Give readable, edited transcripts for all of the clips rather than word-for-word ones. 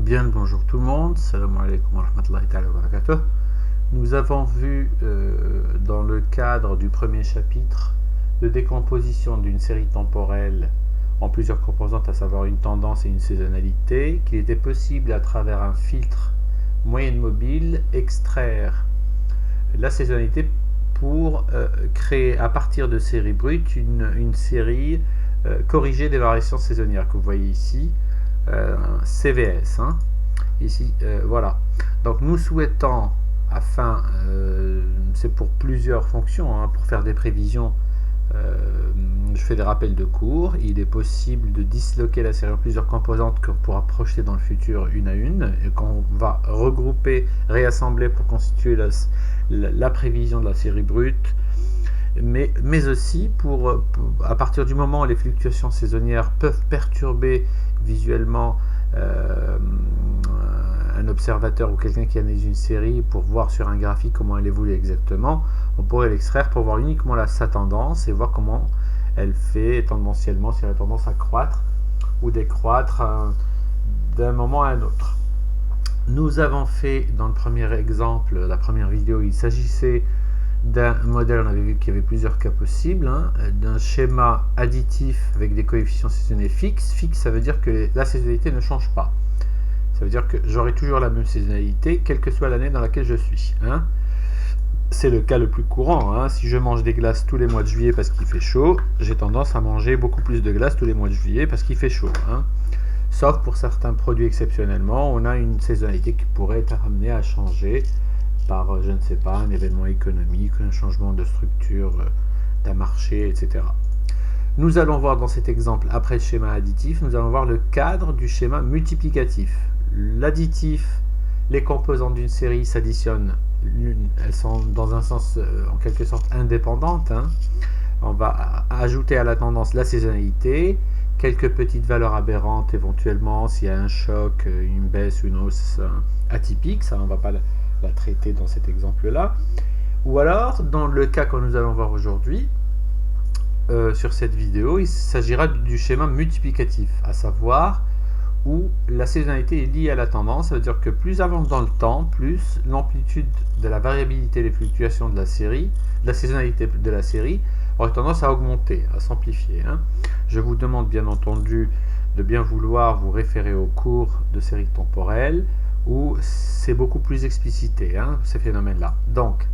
Bien le bonjour tout le monde, salam alaikum wa rahmatullahi ta'ala wa barakatuh. Nous avons vu dans le cadre du premier chapitre de décomposition d'une série temporelle en plusieurs composantes, à savoir une tendance et une saisonnalité, qu'il était possible à travers un filtre moyenne mobile extraire la saisonnalité pour créer à partir de séries brutes une série corrigée des variations saisonnières que vous voyez ici. CVS ici, voilà. Donc nous souhaitons, afin c'est pour plusieurs fonctions, pour faire des prévisions, je fais des rappels de cours. Il est possible de disloquer la série en plusieurs composantes qu'on pourra projeter dans le futur une à une et qu'on va regrouper, réassembler pour constituer la prévision de la série brute, mais aussi à partir du moment où les fluctuations saisonnières peuvent perturber visuellement un observateur ou quelqu'un qui analyse une série pour voir sur un graphique comment elle évolue exactement, on pourrait l'extraire pour voir uniquement sa tendance et voir comment elle fait tendanciellement, si elle a tendance à croître ou décroître d'un moment à un autre. Nous avons fait dans le premier exemple, la première vidéo, il s'agissait d'un modèle, on avait vu qu'il y avait plusieurs cas possibles, d'un schéma additif avec des coefficients saisonniers fixes. Fixe, ça veut dire que la saisonnalité ne change pas. Ça veut dire que j'aurai toujours la même saisonnalité, quelle que soit l'année dans laquelle je suis. C'est le cas le plus courant. Si je mange des glaces tous les mois de juillet parce qu'il fait chaud, j'ai tendance à manger beaucoup plus de glaces tous les mois de juillet parce qu'il fait chaud. Sauf pour certains produits exceptionnellement, on a une saisonnalité qui pourrait être amenée à changer par, je ne sais pas, un événement économique, un changement de structure d'un marché, etc. Nous allons voir dans cet exemple, après le schéma additif, nous allons voir le cadre du schéma multiplicatif. L'additif, les composantes d'une série s'additionnent, elles sont dans un sens en quelque sorte indépendantes. On va ajouter à la tendance la saisonnalité, quelques petites valeurs aberrantes éventuellement, s'il y a un choc, une baisse ou une hausse atypique, ça on ne va pas la traiter dans cet exemple-là. Ou alors, dans le cas que nous allons voir aujourd'hui, sur cette vidéo, il s'agira du schéma multiplicatif, à savoir où la saisonnalité est liée à la tendance. Ça veut dire que plus avance dans le temps, plus l'amplitude de la variabilité des fluctuations de la série, de la saisonnalité de la série, aurait tendance à augmenter, à s'amplifier. Je vous demande bien entendu de bien vouloir vous référer au cours de série temporelle où c'est beaucoup plus explicité, ces phénomènes-là. Donc,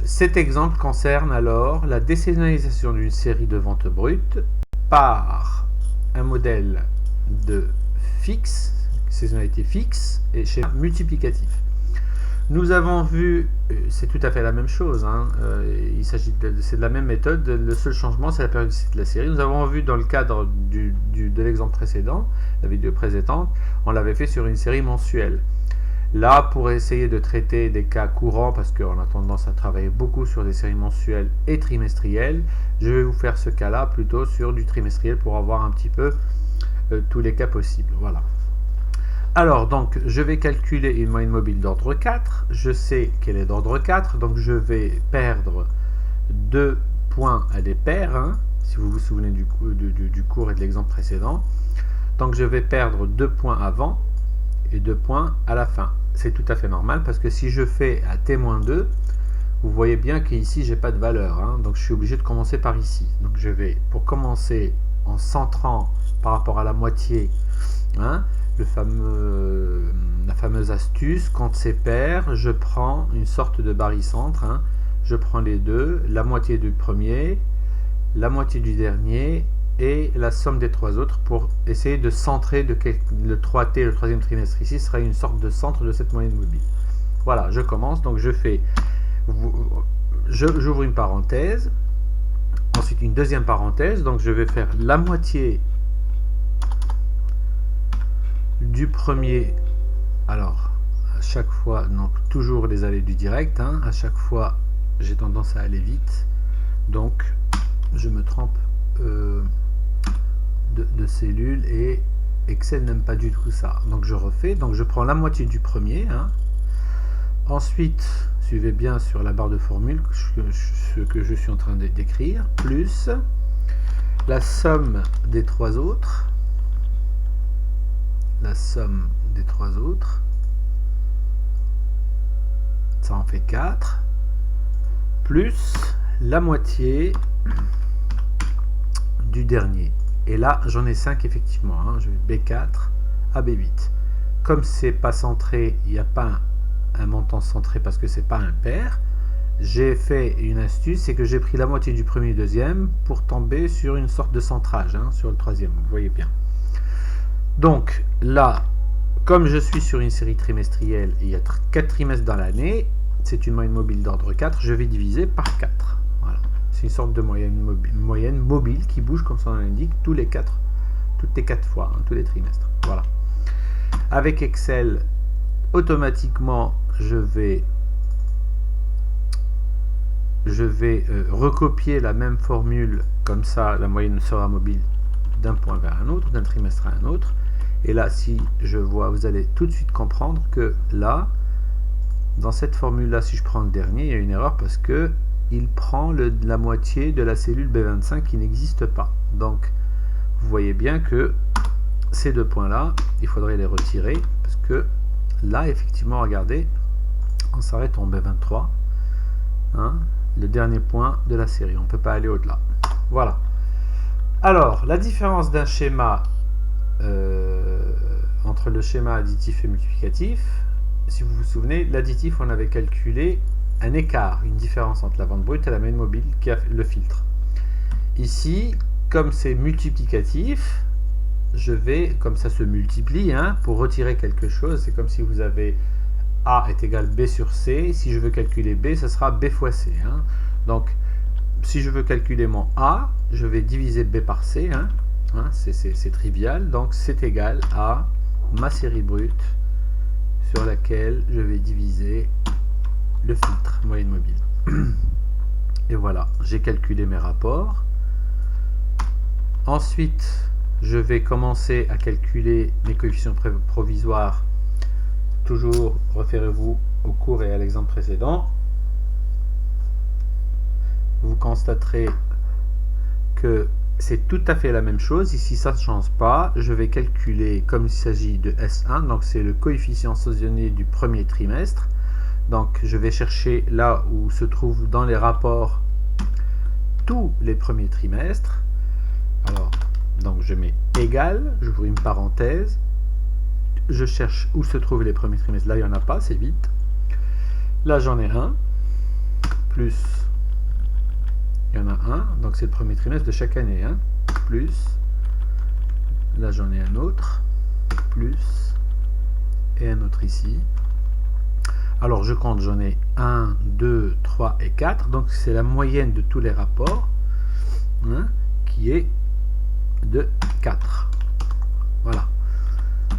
cet exemple concerne alors la désaisonnalisation d'une série de ventes brutes par un modèle de fixe, saisonnalité fixe, et schéma multiplicatif. Nous avons vu, c'est tout à fait la même chose, il s'agit c'est de la même méthode, le seul changement c'est la périodicité de la série. Nous avons vu dans le cadre de l'exemple précédent, la vidéo précédente, on l'avait fait sur une série mensuelle. Là, pour essayer de traiter des cas courants, parce qu'on a tendance à travailler beaucoup sur des séries mensuelles et trimestrielles, je vais vous faire ce cas-là plutôt sur du trimestriel pour avoir un petit peu tous les cas possibles. Voilà. Alors, donc, je vais calculer une moyenne mobile d'ordre 4. Je sais qu'elle est d'ordre 4, donc je vais perdre 2 points à des paires, si vous vous souvenez du cours et de l'exemple précédent. Donc, je vais perdre 2 points avant et 2 points à la fin. C'est tout à fait normal, parce que si je fais à t-2, vous voyez bien qu'ici, j'ai pas de valeur. Donc, je suis obligé de commencer par ici. Donc, je vais, pour commencer, en centrant par rapport à la moitié, la fameuse astuce, quand c'est pair, je prends une sorte de barycentre, je prends les deux, la moitié du premier, la moitié du dernier et la somme des trois autres pour essayer de centrer le 3T, le troisième trimestre ici, sera une sorte de centre de cette moyenne mobile. Voilà, je commence, donc j'ouvre une parenthèse, ensuite une deuxième parenthèse, donc je vais faire la moitié du premier. Alors à chaque fois, donc toujours les allées du direct, à chaque fois j'ai tendance à aller vite, donc je me trompe de cellules et Excel n'aime pas du tout ça, donc je refais, donc je prends la moitié du premier, ensuite suivez bien sur la barre de formule ce que je suis en train d'écrire, plus la somme des trois autres, la somme des 3 autres. Ça en fait 4. Plus la moitié du dernier. Et là, j'en ai 5 effectivement. Hein. Je vais B4 à B8. Comme c'est pas centré, il n'y a pas un montant centré parce que c'est pas un pair. J'ai fait une astuce, c'est que j'ai pris la moitié du premier et deuxième pour tomber sur une sorte de centrage, hein, sur le troisième, vous voyez bien. Donc là, comme je suis sur une série trimestrielle, il y a 4 trimestres dans l'année, c'est une moyenne mobile d'ordre 4, je vais diviser par 4. Voilà. C'est une sorte de moyenne mobile qui bouge, comme son nom l'indique, toutes les 4 fois, hein, tous les trimestres. Voilà. Avec Excel, automatiquement, je vais recopier la même formule, comme ça la moyenne sera mobile d'un point vers un autre, d'un trimestre à un autre. Et là, si je vois, vous allez tout de suite comprendre que là, dans cette formule-là, si je prends le dernier, il y a une erreur parce que il prend la moitié de la cellule B25 qui n'existe pas. Donc, vous voyez bien que ces deux points-là, il faudrait les retirer parce que là, effectivement, regardez, on s'arrête en B23. Hein, le dernier point de la série, on ne peut pas aller au-delà. Voilà. Alors, la différence d'un schéma entre le schéma additif et multiplicatif, si vous vous souvenez, l'additif, on avait calculé un écart, une différence entre la vente brute et la moyenne mobile qui a le filtre. Ici, comme c'est multiplicatif, je vais, comme ça se multiplie, hein, pour retirer quelque chose, c'est comme si vous avez A est égal B sur C. Si je veux calculer B, ce sera B fois C. Hein. Donc, si je veux calculer mon A, je vais diviser B par C. Hein. Hein, c'est trivial. Donc, c'est égal à ma série brute sur laquelle je vais diviser le filtre moyenne mobile. Et voilà, j'ai calculé mes rapports. Ensuite, je vais commencer à calculer mes coefficients provisoires. Toujours, référez-vous au cours et à l'exemple précédent. Vous constaterez que c'est tout à fait la même chose. Ici, ça ne change pas. Je vais calculer, comme il s'agit de S1, donc c'est le coefficient saisonnier du premier trimestre. Donc, je vais chercher là où se trouvent dans les rapports tous les premiers trimestres. Alors, donc je mets égal, j'ouvre une parenthèse. Je cherche où se trouvent les premiers trimestres. Là, il n'y en a pas, c'est vite. Là, j'en ai un. Plus, il y en a un. Donc, c'est le premier trimestre de chaque année. Hein. Plus, là, j'en ai un autre. Plus, et un autre ici. Alors, je compte, j'en ai 1, 2, 3 et 4. Donc, c'est la moyenne de tous les rapports, hein, qui est de 4. Voilà.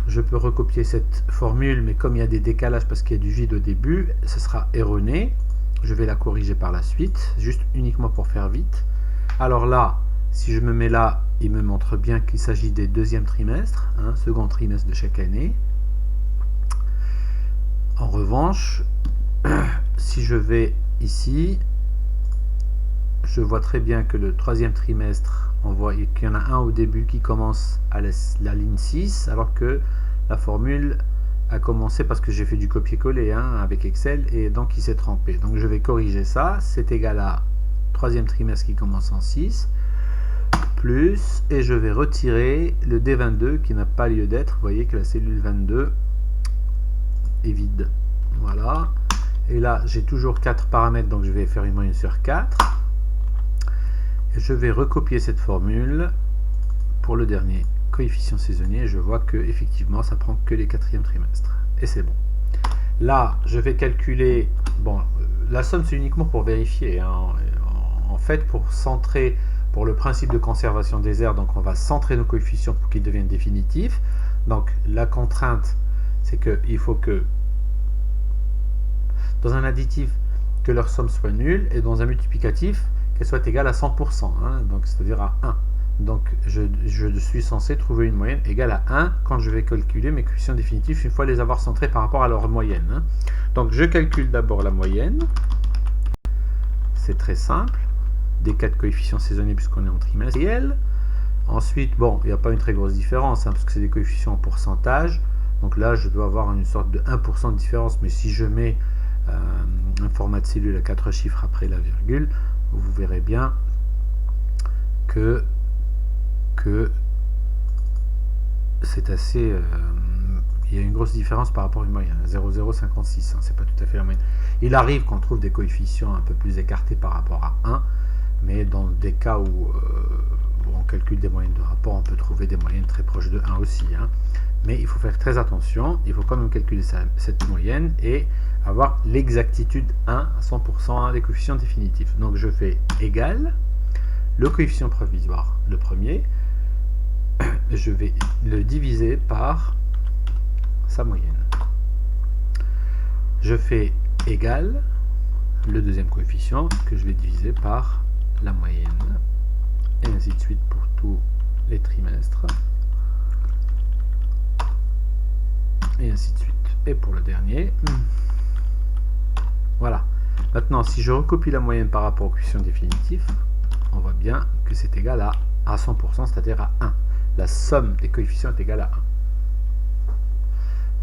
Je peux recopier cette formule, mais comme il y a des décalages parce qu'il y a du vide au début, ce sera erroné. Je vais la corriger par la suite, juste uniquement pour faire vite. Alors là, si je me mets là, il me montre bien qu'il s'agit des deuxièmes trimestres, hein, second trimestre de chaque année. En revanche, si je vais ici, je vois très bien que le troisième trimestre, on voit qu'il y en a un au début qui commence à la ligne 6, alors que la formule a commencé parce que j'ai fait du copier-coller, hein, avec Excel, et donc il s'est trompé. Donc je vais corriger ça, c'est égal à troisième trimestre qui commence en 6, plus, et je vais retirer le D22 qui n'a pas lieu d'être. Vous voyez que la cellule 22 est vide. Voilà. Et là, j'ai toujours 4 paramètres, donc je vais faire une moyenne sur 4. Je vais recopier cette formule pour le dernier coefficient saisonnier et je vois que effectivement ça prend que les quatrièmes trimestres et c'est bon. Là je vais calculer, bon, la somme c'est uniquement pour vérifier, hein. En fait, pour centrer, pour le principe de conservation des aires, donc on va centrer nos coefficients pour qu'ils deviennent définitifs. Donc la contrainte, c'est qu'il faut que dans un additif que leur somme soit nulle et dans un multiplicatif qu'elle soit égale à 100%, hein, donc c'est-à-dire à 1. Donc je suis censé trouver une moyenne égale à 1 quand je vais calculer mes coefficients définitifs une fois les avoir centrés par rapport à leur moyenne. Hein. Donc je calcule d'abord la moyenne. C'est très simple. Des 4 coefficients saisonniers puisqu'on est en trimestriel. Ensuite, bon, il n'y a pas une très grosse différence, hein, parce que c'est des coefficients en pourcentage. Donc là, je dois avoir une sorte de 1% de différence. Mais si je mets un format de cellule à 4 chiffres après la virgule, vous verrez bien que c'est assez... il y a une grosse différence par rapport à une moyenne. 0,056, hein, c'est pas tout à fait la moyenne. Il arrive qu'on trouve des coefficients un peu plus écartés par rapport à 1, mais dans des cas où on calcule des moyennes de rapport, on peut trouver des moyennes très proches de 1 aussi. Hein. Mais il faut faire très attention, il faut quand même calculer cette moyenne et avoir l'exactitude 1 à 100% des coefficients définitifs. Donc je fais égal le coefficient provisoire, le premier, je vais le diviser par sa moyenne. Je fais égal le deuxième coefficient que je vais diviser par la moyenne, et ainsi de suite pour tous les trimestres, et ainsi de suite. Et pour le dernier, voilà. Maintenant, si je recopie la moyenne par rapport au coefficient définitif, on voit bien que c'est égal à 100%, c'est-à-dire à 1. La somme des coefficients est égale à 1.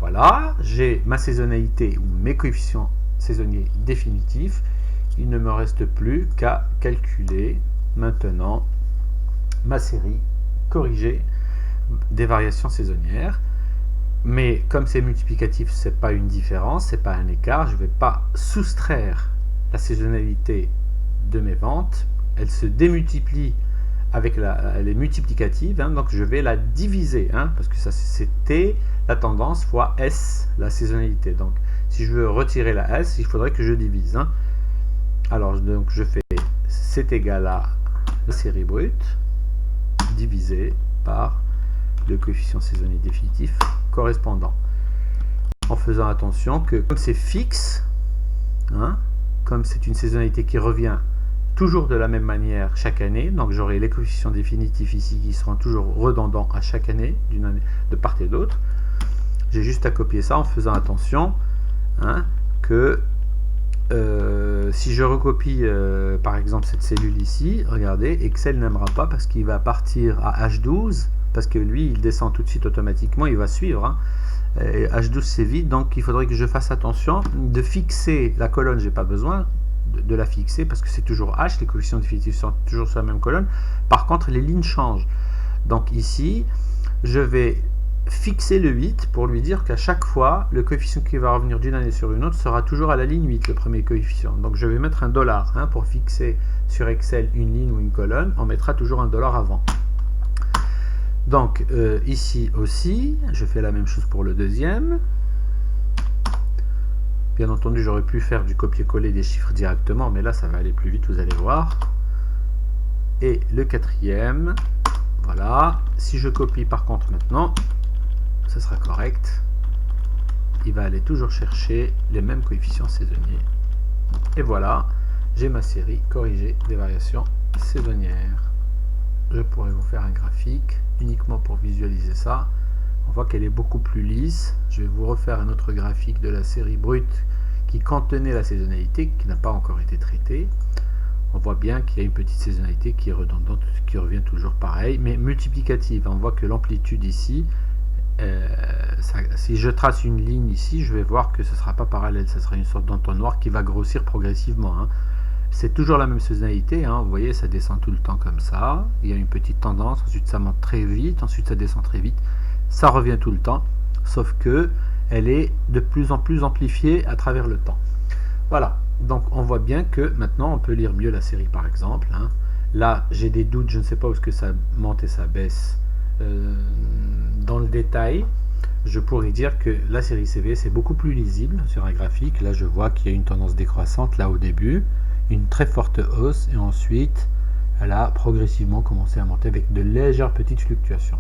Voilà, j'ai ma saisonnalité ou mes coefficients saisonniers définitifs. Il ne me reste plus qu'à calculer maintenant ma série corrigée des variations saisonnières. Mais comme c'est multiplicatif, ce n'est pas une différence, ce n'est pas un écart. Je ne vais pas soustraire la saisonnalité de mes ventes. Elle se démultiplie avec elle est multiplicative, hein, donc je vais la diviser, hein, parce que ça c'était la tendance fois S, la saisonnalité. Donc si je veux retirer la S, il faudrait que je divise. Hein. Alors donc je fais c'est égal à la série brute divisé par le coefficient saisonnier définitif correspondant. En faisant attention que comme c'est fixe, hein, comme c'est une saisonnalité qui revient toujours de la même manière chaque année, donc j'aurai les coefficients définitifs ici qui seront toujours redondants à chaque année, d'une année de part et d'autre. J'ai juste à copier ça en faisant attention, hein, que si je recopie par exemple cette cellule ici, regardez, Excel n'aimera pas parce qu'il va partir à H12, parce que lui il descend tout de suite automatiquement, il va suivre. Hein. Et H12 c'est vide, donc il faudrait que je fasse attention de fixer la colonne, j'ai pas besoin de la fixer parce que c'est toujours H, les coefficients définitifs sont toujours sur la même colonne. Par contre, les lignes changent. Donc ici, je vais fixer le 8 pour lui dire qu'à chaque fois, le coefficient qui va revenir d'une année sur une autre sera toujours à la ligne 8, le premier coefficient. Donc je vais mettre $1, hein, pour fixer sur Excel une ligne ou une colonne, on mettra toujours $1 avant. Donc ici aussi, je fais la même chose pour le deuxième. Bien entendu, j'aurais pu faire du copier-coller des chiffres directement, mais là, ça va aller plus vite, vous allez voir. Et le quatrième, voilà. Si je copie par contre maintenant, ce sera correct. Il va aller toujours chercher les mêmes coefficients saisonniers. Et voilà, j'ai ma série corrigée des variations saisonnières. Je pourrais vous faire un graphique uniquement pour visualiser ça. On voit qu'elle est beaucoup plus lisse. Je vais vous refaire un autre graphique de la série brute qui contenait la saisonnalité, qui n'a pas encore été traitée. On voit bien qu'il y a une petite saisonnalité qui est redondante, qui revient toujours pareil, mais multiplicative. On voit que l'amplitude ici, si je trace une ligne ici, je vais voir que ce ne sera pas parallèle, ce sera une sorte d'entonnoir qui va grossir progressivement. Hein. C'est toujours la même saisonnalité, hein. Vous voyez, ça descend tout le temps comme ça. Il y a une petite tendance, ensuite ça monte très vite, ensuite ça descend très vite. Ça revient tout le temps, sauf que elle est de plus en plus amplifiée à travers le temps. Voilà, donc on voit bien que maintenant on peut lire mieux la série par exemple. Hein. Là, j'ai des doutes, je ne sais pas où est-ce que ça monte et ça baisse dans le détail. Je pourrais dire que la série CV, c'est beaucoup plus lisible sur un graphique. Là, je vois qu'il y a une tendance décroissante là au début, une très forte hausse, et ensuite, elle a progressivement commencé à monter avec de légères petites fluctuations.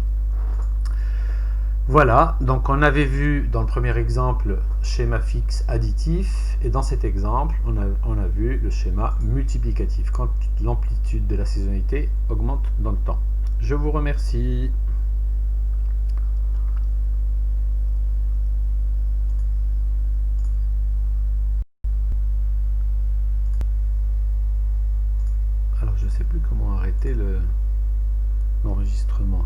Voilà, donc on avait vu dans le premier exemple schéma fixe additif, et dans cet exemple, on a vu le schéma multiplicatif, quand l'amplitude de la saisonnalité augmente dans le temps. Je vous remercie. Alors je ne sais plus comment arrêter l'enregistrement. l'enregistrement.